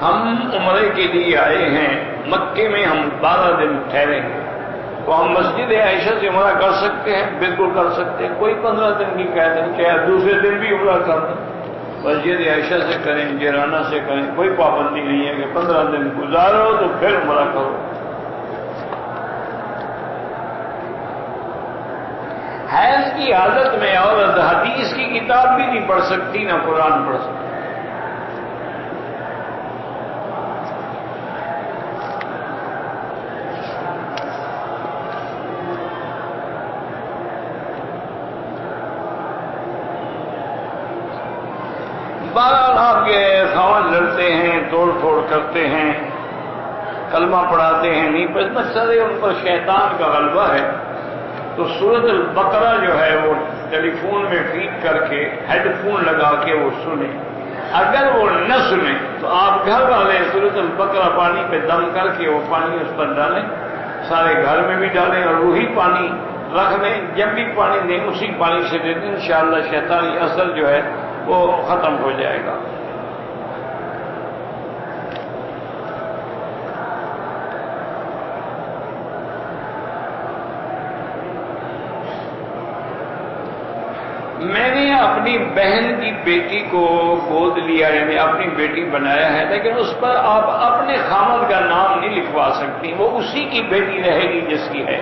ہم عمرے کے لیے آئے ہیں، مکے میں ہم 12 دن ٹھہریں گے، تو ہم مسجد عائشہ سے عمرہ کر سکتے ہیں؟ بالکل کر سکتے ہیں، کوئی 15 دن کی قید نہیں، چاہے دوسرے دن بھی عمرہ کر دیں، مسجد عائشہ سے کریں، جیرانہ سے کریں، کوئی پابندی نہیں ہے کہ 15 دن گزارو تو پھر عمرہ کرو۔ حیض کی حالت میں عورت حدیث کی کتاب بھی نہیں پڑھ سکتی، نہ قرآن پڑھ سکتی۔ بہرحال آپ کے خاوند لڑتے ہیں، توڑ پھوڑ کرتے ہیں، کلمہ پڑھاتے ہیں، نہیں پر مقصد ہے ان پر شیطان کا غلبہ ہے، تو سورۃ البقرہ جو ہے وہ ٹیلی فون میں فیڈ کر کے ہیڈ فون لگا کے وہ سنیں۔ اگر وہ نہ سنیں تو آپ گھر والے سورۃ البقرہ پانی پہ دم کر کے وہ پانی اس پر ڈالیں، سارے گھر میں بھی ڈالیں اور وہی پانی رکھ دیں، جب بھی پانی دیں اسی پانی سے دے دیں، انشاءاللہ شیطانی اثر جو ہے وہ ختم ہو جائے گا۔ میں نے اپنی بہن کی بیٹی کو گود لیا، یعنی اپنی بیٹی بنایا ہے، لیکن اس پر آپ اپنے خامد کا نام نہیں لکھوا سکتی، وہ اسی کی بیٹی رہے گی جس کی ہے،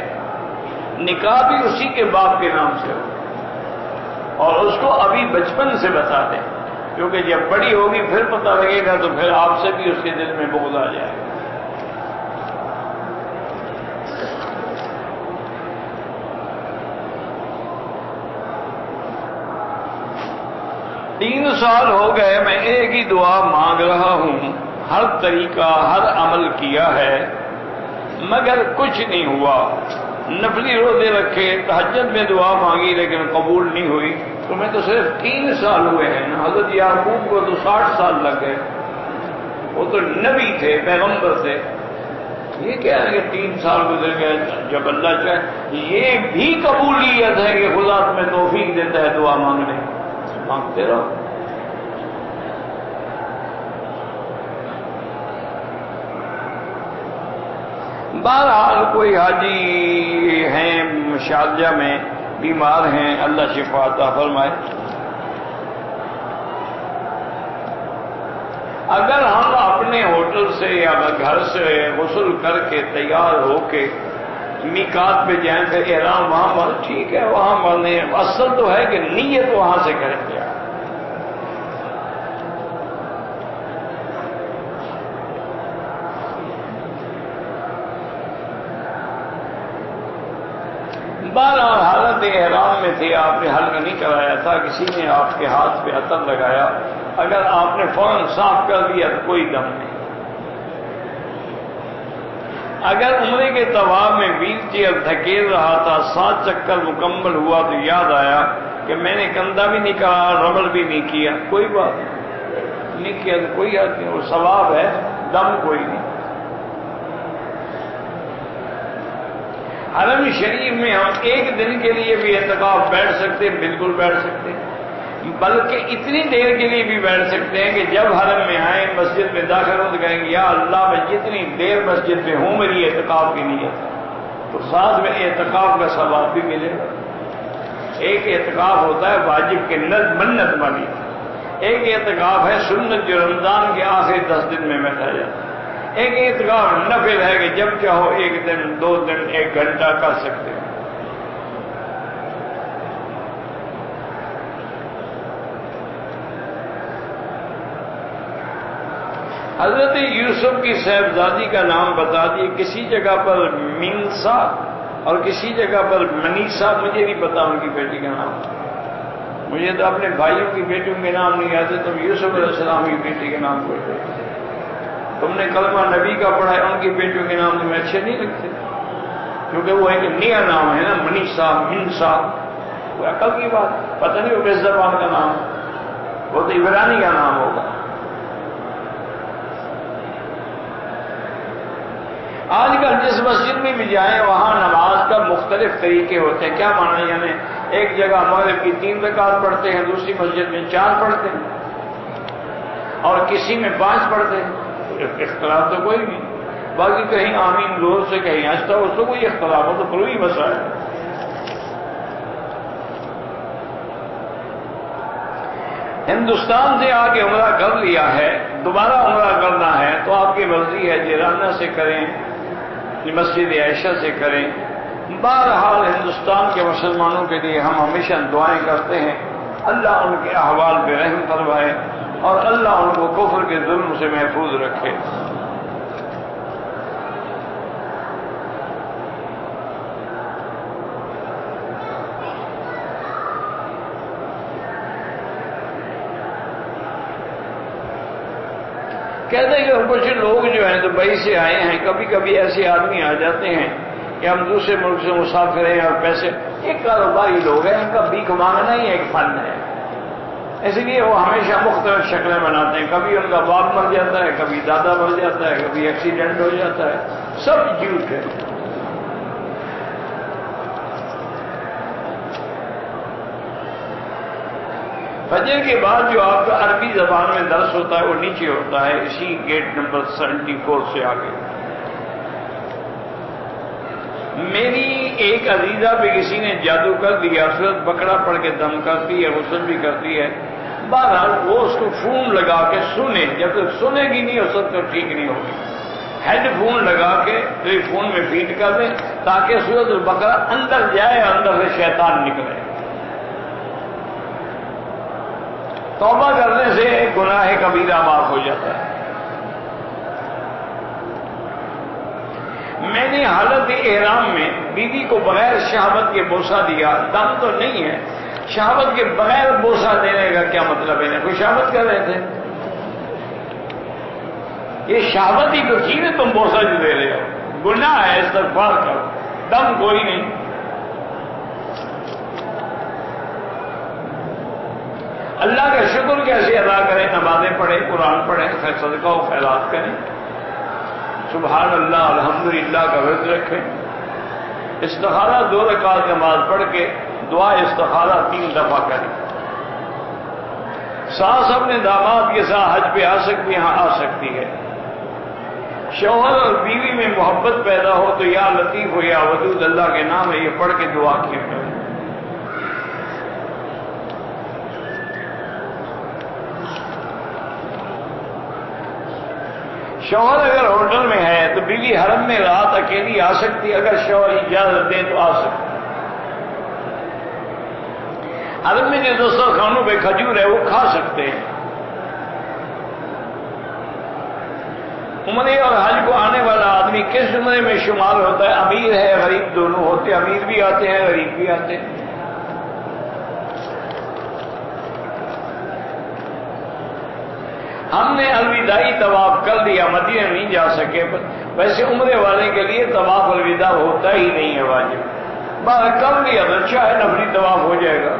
نکاح بھی اسی کے باپ کے نام سے ہو، اور اس کو ابھی بچپن سے بتا دیں، کیونکہ جب بڑی ہوگی پھر پتہ لگے گا تو پھر آپ سے بھی اس کے دل میں بغض آ جائے گا۔ 3 سال ہو گئے میں ایک ہی دعا مانگ رہا ہوں، ہر طریقہ ہر عمل کیا ہے مگر کچھ نہیں ہوا، نفلی روزے رکھے، تہجد میں دعا مانگی لیکن قبول نہیں ہوئی، تو میں تو صرف 3 سال ہوئے ہیں نا، حضرت یعقوب کو تو 60 سال لگ گئے، وہ تو نبی تھے، پیغمبر تھے، یہ کیا ہے کہ 3 سال گزر گئے؟ جب اللہ چاہے یہ بھی قبولیت ہے کہ خدا تمہیں توفیق دیتا ہے دعا مانگنے، مانگتے رہو۔ بہرحال کوئی حاجی ہیں شارجہ میں بیمار ہیں، اللہ شفا عطا فرمائے۔ اگر ہم اپنے ہوٹل سے یا گھر سے غسل کر کے تیار ہو کے میقات پہ جائیں تو احرام وہاں پر ٹھیک ہے، وہاں مرنے، اصل تو ہے کہ نیت وہاں سے کریں گے۔ بہرحال حالت احرام میں تھے، آپ نے حلق نہیں کرایا تھا، کسی نے آپ کے ہاتھ پہ عطر لگایا، اگر آپ نے فوراً صاف کر دیا تو کوئی دم نہیں۔ اگر عمرے کے طواف میں ویل چیئر دھکیل رہا تھا، 7 چکر مکمل ہوا تو یاد آیا کہ میں نے کندھا بھی نہیں کرا، رمل بھی نہیں کیا، کوئی بات نہیں کیا تو کوئی بات نہیں، وہ ثواب ہے، دم کوئی نہیں۔ حرم شریف میں ہم ایک دن کے لیے بھی اعتکاف بیٹھ سکتے ہیں، بالکل بیٹھ سکتے ہیں، بلکہ اتنی دیر کے لیے بھی بیٹھ سکتے ہیں کہ جب حرم میں آئیں مسجد میں داخل ہوں تو کہیں گے یا اللہ میں جتنی دیر مسجد میں ہوں میری اعتکاف کی نیت ہے، تو ساتھ میں اعتکاف کا ثواب بھی ملے گا۔ ایک اعتکاف ہوتا ہے واجب کے منت والی، ایک اعتکاف ہے سنت جو رمضان کے آخری 10 دن میں بیٹھا جاتا ہے، ایک اعتکاف نفل ہے کہ جب چاہو 1 دن 2 دن 1 گھنٹہ کر سکتے ہیں۔ حضرت یوسف کی صاحبزادی کا نام بتا دیے، کسی جگہ پر منسا اور کسی جگہ پر منیسا، مجھے نہیں پتا ان کی بیٹی کا نام، مجھے تو اپنے بھائیوں کی بیٹیوں کے نام نہیں آتے، تم یوسف علیہ السلام کی بیٹی کے نام پڑھتے، تم نے کلمہ نبی کا پڑھا ہے، ان کی بیٹیوں کے نام تمہیں اچھے نہیں لگتے، کیونکہ وہ ایک نیا نام ہے نا، منیسا منسا، کوئی عقل کی بات، پتہ نہیں وہ کس زبان کا نام ہے، وہ تو عبرانی کا نام ہوگا۔ آج کل جس مسجد میں بھی جائیں وہاں نماز کا مختلف طریقے ہوتے ہیں، کیا معنی؟ یعنی ایک جگہ مغرب کی 3 رکعت پڑھتے ہیں، دوسری مسجد میں 4 پڑھتے ہیں، اور کسی میں 5 پڑھتے ہیں، اختلاف تو کوئی نہیں، باقی کہیں آمین زور سے کہیں آہستہ، اس کو کوئی اختلاف ہو تو کوئی مسئلہ ہے۔ ہندوستان سے آ کے عمرہ کر لیا ہے، دوبارہ عمرہ کرنا ہے تو آپ کی مرضی ہے، جیرانہ سے کریں، مسجد عائشہ سے کریں۔ بہرحال ہندوستان کے مسلمانوں کے لیے ہم ہمیشہ دعائیں کرتے ہیں، اللہ ان کے احوال پہ رحم فرمائے اور اللہ ان کو کفر کے ظلم سے محفوظ رکھے۔ کہتے ہیں کہ کچھ لوگ جو ہیں دبئی سے آئے ہیں، کبھی کبھی ایسے آدمی آ جاتے ہیں کہ ہم دوسرے ملک سے مسافر ہیں اور پیسے، ایک کاروباری لوگ ہیں، ان کا بھیک مانگنا ہی ایک فن ہے، اس لیے وہ ہمیشہ مختلف شکلیں بناتے ہیں، کبھی ان کا باپ مر جاتا ہے، کبھی دادا مر جاتا ہے، کبھی ایکسیڈنٹ ہو جاتا ہے، سب جھوٹ ہے۔ فجر کے بعد جو آپ کا عربی زبان میں درس ہوتا ہے وہ نیچے ہوتا ہے، اسی گیٹ نمبر 74 سے آگے۔ میری ایک عزیزہ پہ کسی نے جادو کر دیا، سورۃ بقرہ پڑھ کے دم کرتی ہے، غسل بھی کرتی ہے، بہرحال وہ اس کو فون لگا کے سنے، جب تک سنے گی نہیں اس وقت تو ٹھیک نہیں ہوگی، ہیڈ فون لگا کے ٹیلی فون میں فیڈ کر دیں تاکہ سورۃ البقرہ اندر جائے، اندر سے شیطان نکلے۔ توبہ کرنے سے گناہ کبیرہ معاف ہو جاتا ہے۔ میں نے حالت احرام میں بیوی کو بغیر شہوت کے بوسہ دیا، دم تو نہیں ہے، شہوت کے بغیر بوسہ دینے کا کیا مطلب ہے؟ کوئی شہوت کر رہے تھے؟ یہ شہوت ہی تو چیز ہے، تم بوسہ جو دے رہے ہو، گناہ ہے، استغفار کرو، دم کوئی نہیں۔ اللہ کا شکر کیسے ادا کریں؟ نمازیں پڑھیں، قرآن پڑھیں، صدقہ و خیرات کریں، سبحان اللہ الحمدللہ کا ورد رکھیں، استخارہ 2 رکعت نماز پڑھ کے دعا استخارہ 3 دفعہ کریں۔ ساس اپنے داماد کے ساتھ حج پہ آ سکتی، ہاں آ سکتی ہے۔ شوہر اور بیوی میں محبت پیدا ہو تو یا لطیف ہو یا ودود اللہ کے نام ہے، یہ پڑھ کے دعا کیا کریں۔ شوہر اگر ہوٹل میں ہے تو بیوی حرم میں رات اکیلی آ سکتی ہے، اگر شوہر اجازت دے تو آ سکتی۔ حرم میں جو دسترخوانوں پہ کھجور ہے وہ کھا سکتے ہیں۔ عمرے اور حج کو آنے والا آدمی کس عمرے میں شمار ہوتا ہے؟ امیر ہے، غریب دونوں ہوتے ہیں، امیر بھی آتے ہیں، غریب بھی آتے ہیں۔ ہم نے الوداعی طواف کر لیا، مدینہ نہیں جا سکے، ویسے عمرے والے کے لیے طواف الوداع ہوتا ہی نہیں ہے واجب، کر لیا تو اچھا ہے، نفلی طواف ہو جائے گا۔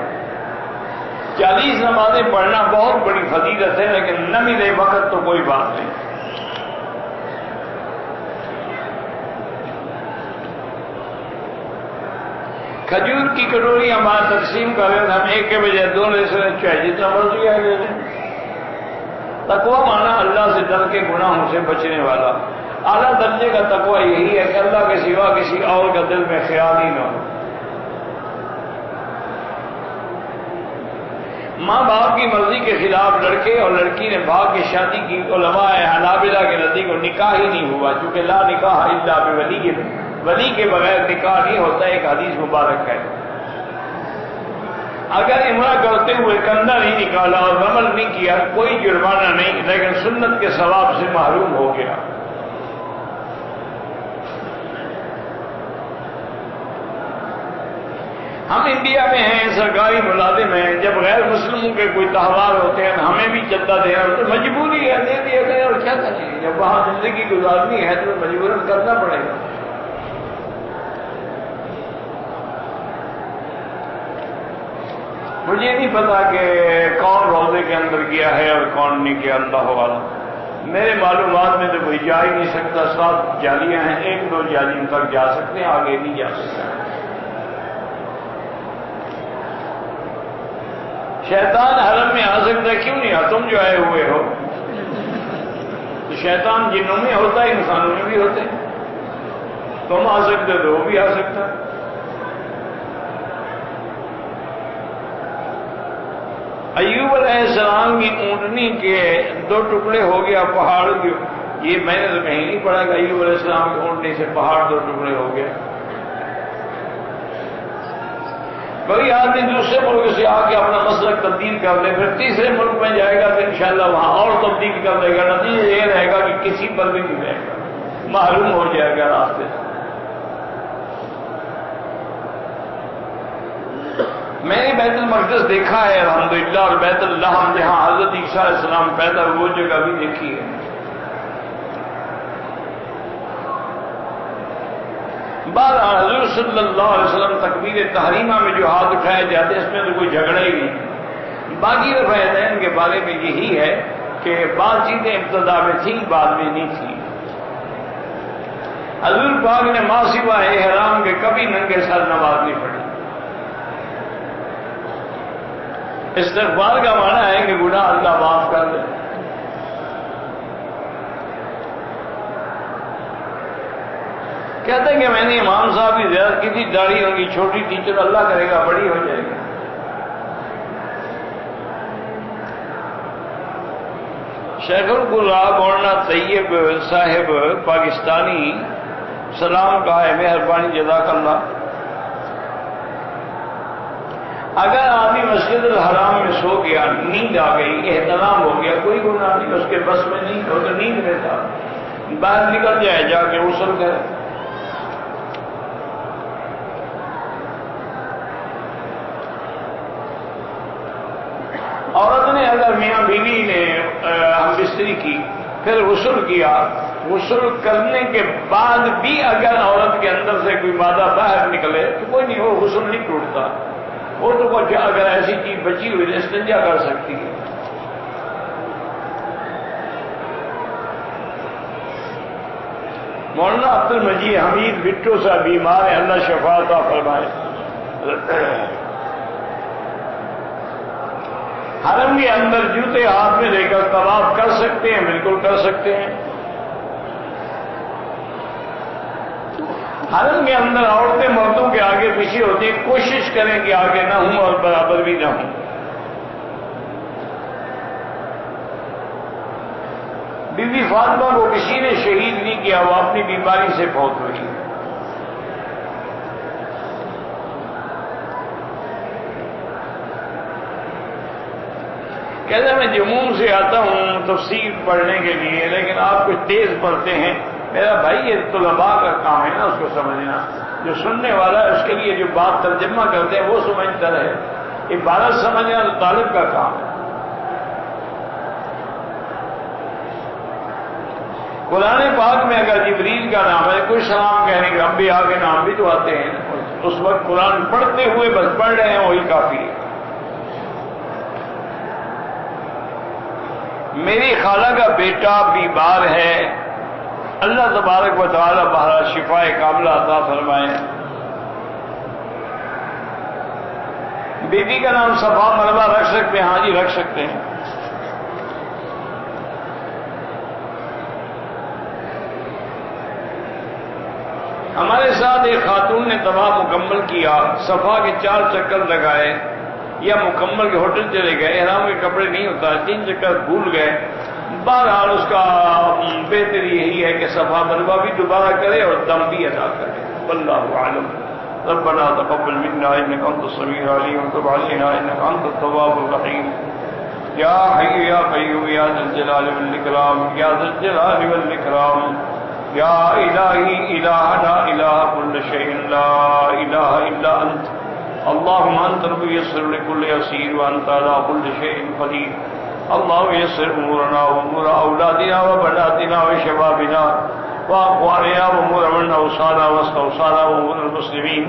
40 نمازیں پڑھنا بہت بڑی فضیلت ہے، لیکن نہ ملے وقت تو کوئی بات نہیں۔ کھجور کی کٹوری ہمارا تقسیم کریں، ہم ایک کے بجائے 2 لے سکتے، چاہے جتنا مرضی ہے لے لیں۔ تقویٰ مانا اللہ سے ڈر کے گناہوں سے بچنے والا، اعلیٰ درجے کا تقویٰ یہی ہے کہ اللہ کے سوا کسی اور کا دل میں خیال ہی نہ ہو۔ ماں باپ کی مرضی کے خلاف لڑکے اور لڑکی نے بھاگ کے شادی کی، علماء حنابلہ کے نزدیک کو نکاح ہی نہیں ہوا، چونکہ لا نکاح الا بولی، ولی کے بغیر نکاح نہیں ہوتا، ایک حدیث مبارک ہے۔ اگر عمرہ کرتے ہوئے کندھا نہیں نکالا اور رمل نہیں کیا کوئی جرمانہ نہیں، لیکن سنت کے ثواب سے محروم ہو گیا۔ ہم انڈیا میں ہیں، سرکاری ملازم ہیں، جب غیر مسلموں کے کوئی تہوار ہوتے ہیں ہمیں بھی چندہ دینا ہوتا ہے، مجبوری ہے، دے دیا کریں اور کیا کریں، جب وہاں زندگی گزارنی ہے تو مجبوراً کرنا پڑے گا۔ مجھے نہیں پتا کہ کون روزے کے اندر گیا ہے اور کون نہیں گیا، اللہ والا، میرے معلومات میں تو کوئی جا ہی نہیں سکتا، 7 جالیاں ہیں، 1-2 جالیوں تک جا سکتے ہیں، آگے نہیں جا سکتا۔ شیطان حرم میں آ سکتا ہے، کیوں نہیں؟ تم جو آئے ہوئے ہو، شیطان جنوں میں ہوتا ہے انسانوں میں بھی ہوتے ہیں، تم آ سکتے تو وہ بھی آ سکتا ہے۔ ایوب علیہ السلام کی اونٹنی کے 2 ٹکڑے ہو گیا پہاڑ کے، یہ میں نے تو کہیں نہیں پڑھا کہ ایوب علیہ السلام کی اونٹنی سے پہاڑ 2 ٹکڑے ہو گیا۔ کوئی آدمی دوسرے ملک سے آ کے اپنا مسلک تبدیل کر لے، پھر تیسرے ملک میں جائے گا تو انشاءاللہ وہاں اور تبدیل کر دے گا، نتیجہ یہ رہے گا کہ کسی پر بھی نہیں رہے گا، محروم ہو جائے گا راستے سے۔ میں نے بیت المقدس دیکھا ہے الحمدللہ، اور بیت اللہ جہاں حضرت عیسیٰ علیہ السلام پیدا ہوئے وہ جگہ بھی دیکھی ہے۔ بعد حضور صلی اللہ علیہ وسلم تکبیر تحریمہ میں جو ہاتھ اٹھائے جاتے ہیں اس میں تو کوئی جھگڑا ہی نہیں۔ باقی رفعتین کے بارے میں یہی ہے کہ بعض چیزیں ابتدا میں تھیں، بعد میں نہیں تھیں۔ حضور پاک نے ما سوائے احرام کے کبھی ننگے سر نماز نہیں پڑھی۔ استغفار کا معنی ہے کہ گناہ اللہ معاف کر دے۔ کہتے ہیں کہ میں نے امام صاحب کی زیارت کی تھی، داڑھی ان کی چھوٹی تھی، چلو اللہ کرے گا بڑی ہو جائے گی۔ شیخ القرآن مولانا طیب صاحب پاکستانی سلام کہا ہے، مہربانی جزاک اللہ۔ اگر آدمی مسجد الحرام میں سو گیا، نیند آ گئی، احتلام ہو گیا، کوئی گناہ نہیں، اس کے بس میں نہیں ہو تو نیند میں تھا، باہر نکل جائے، جا کے غسل کرے۔ عورت نے اگر میاں بیوی نے ہم بستری کی، پھر غسل کیا، غسل کرنے کے بعد بھی اگر عورت کے اندر سے کوئی مادہ باہر نکلے تو کوئی نہیں، وہ غسل نہیں ٹوٹتا، وہ تو کچھ اگر ایسی چیز بچی ہوئی تو استنجا کر سکتی ہے۔ مولانا عبد المجید حمید بٹو سے بیمار ہے، اللہ شفا عطا فرمائے۔ حرم کے اندر جوتے ہاتھ میں لے کر طواف کر سکتے ہیں؟ بالکل کر سکتے ہیں۔ حرم کے اندر عورتیں مردوں کے آگے پیچھے ہوتی ہیں، کوشش کریں کہ آگے نہ ہوں اور برابر بھی نہ ہوں۔ بی بی فاطمہ کو کسی نے شہید نہیں کیا، وہ اپنی بیماری سے فوت ہوئی۔ کہتے ہیں میں جموں سے آتا ہوں تفسیر پڑھنے کے لیے، لیکن آپ کچھ تیز پڑھتے ہیں۔ میرا بھائی یہ طلباء کا کام ہے نا اس کو سمجھنا، جو سننے والا ہے اس کے لیے جو بات ترجمہ کرتے ہیں وہ سمجھتا رہے، عبارت سمجھنا تو طالب کا کام ہے۔ قرآن پاک میں اگر جبریل کا نام ہے، کوئی سلام کہنے کے انبیاء کے نام بھی تو آتے ہیں، اس وقت قرآن پڑھتے ہوئے بس پڑھ رہے ہیں وہی کافی ہے۔ میری خالہ کا بیٹا بیمار ہے، اللہ تبارک و تعالی بہرحال شفا کاملہ عطا فرمائے۔ بیٹی کا نام صفا مروا رکھ سکتے ہیں؟ ہاں جی رکھ سکتے ہیں۔ ہمارے ساتھ ایک خاتون نے طواف مکمل کیا، صفا کے 4 چکر لگائے یا مکمل کے ہوٹل چلے گئے، احرام کے کپڑے نہیں ہوتا، 3 چکر بھول گئے۔ بہرحال اس کا بہتر یہی ہے کہ صفا مروا بھی دوبارہ کرے اور دم بھی ادا کرے، واللہ اعلم۔ ربنا تقبل منا انك انت السميع العليم وتب علينا انك انت التواب الرحيم يا حي يا قيوم يا ذا الجلال والاكرام يا ذا الجلال والاكرام يا الهي الهنا اله كل شيء لا اله الا انت اللهم انت الميسر لكل يسير وانت على كل شيء قدير اللهم يسر امورنا وامور اولادنا وبناتنا وشبابنا واخواننا وامور من اوصانا واستوصانا وامور المسلمين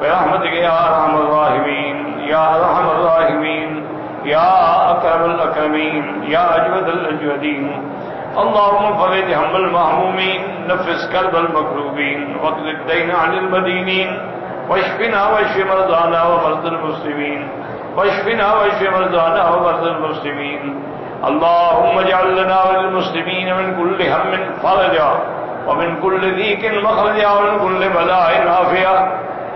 برحمتك يا ارحم الراحمين يا ارحم الراحمين يا اكرم الاكرمين يا اجود الاجودين اللهم فرج هم المهمومين نفس كرب المكروبين واقض الدين عن المدينين واشفنا واشف مرضانا ومرضى المسلمين واشفنا واشف مرضانا ومرضى المسلمين اللهم اجعل لنا وللمسلمين من كل هم فرجا ومن كل ضيق مخرجا ومن كل بلاء عافيا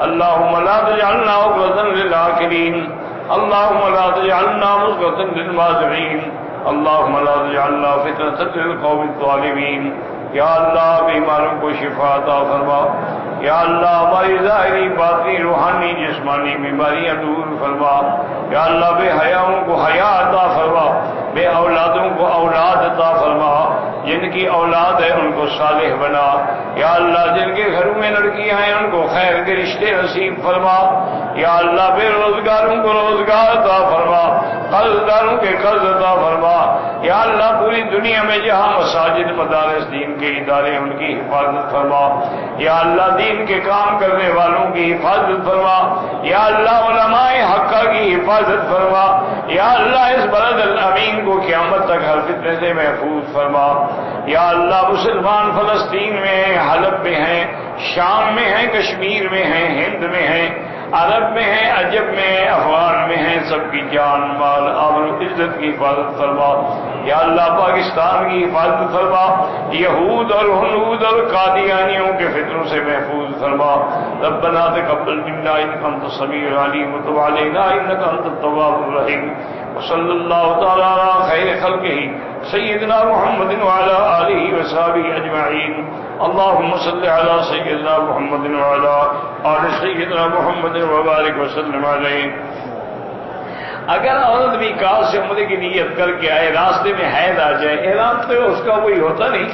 اللهم لا تجعلنا عقبة للآكلين اللهم لا تجعلنا مصغة للمازعين اللهم لا تجعلنا فتنة للقوم الظالمين یا اللہ بیماروں کو شفا عطا فرما یا اللہ ہماری ظاہری باطنی روحانی جسمانی بیماریاں دور فرما یا اللہ بے حیاؤں کو حیا عطا فرما بے اولادوں کو اولاد عطا فرما جن کی اولاد ہے ان کو صالح بنا یا اللہ جن کے گھروں میں لڑکیاں ہیں ان کو خیر کے رشتے نصیب فرما یا اللہ بے روزگاروں کو روزگار عطا فرما قرض داروں کے قرض عطا فرما یا اللہ پوری دنیا میں جہاں مساجد مدارس دین کے ادارے ان کی حفاظت فرما یا اللہ دین کے کام کرنے والوں کی حفاظت فرما یا اللہ علماء حقہ کی حفاظت فرما یا اللہ اس بلد الامین کو قیامت تک ہر فتنے سے محفوظ فرما یا اللہ مسلمان فلسطین میں ہیں حلب میں ہیں شام میں ہیں کشمیر میں ہیں ہند میں ہیں عرب میں ہیں عجب میں ہیں افغان میں ہیں سب کی جان مال آبرو عزت کی حفاظت فرما یا اللہ پاکستان کی حفاظت فرما یہود اور ہنود اور قادیانیوں کے فتنوں سے محفوظ فرما ربنا تقبل منا انک انت السمیع العلیم وتب علینا انک انت التواب الرحیم وصلی اللہ تعالی علی خیر خلقہ سیدنا محمد وعلى آلہ وصحبہ اجمعین اللهم صل على سيدنا محمد وعلى آل سيدنا محمد وبارك وسلم علیہ. اگر عورت بھی کار سے عمرے کی نیت کر کے آئے راستے میں حید آ جائے احرام تو اس کا کوئی ہوتا نہیں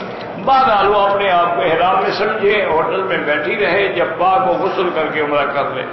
بہرحال وہ اپنے آپ کو احرام میں سمجھے ہوٹل میں بیٹھی رہے جب پاک وہ غسل کر کے عمرہ کر لے.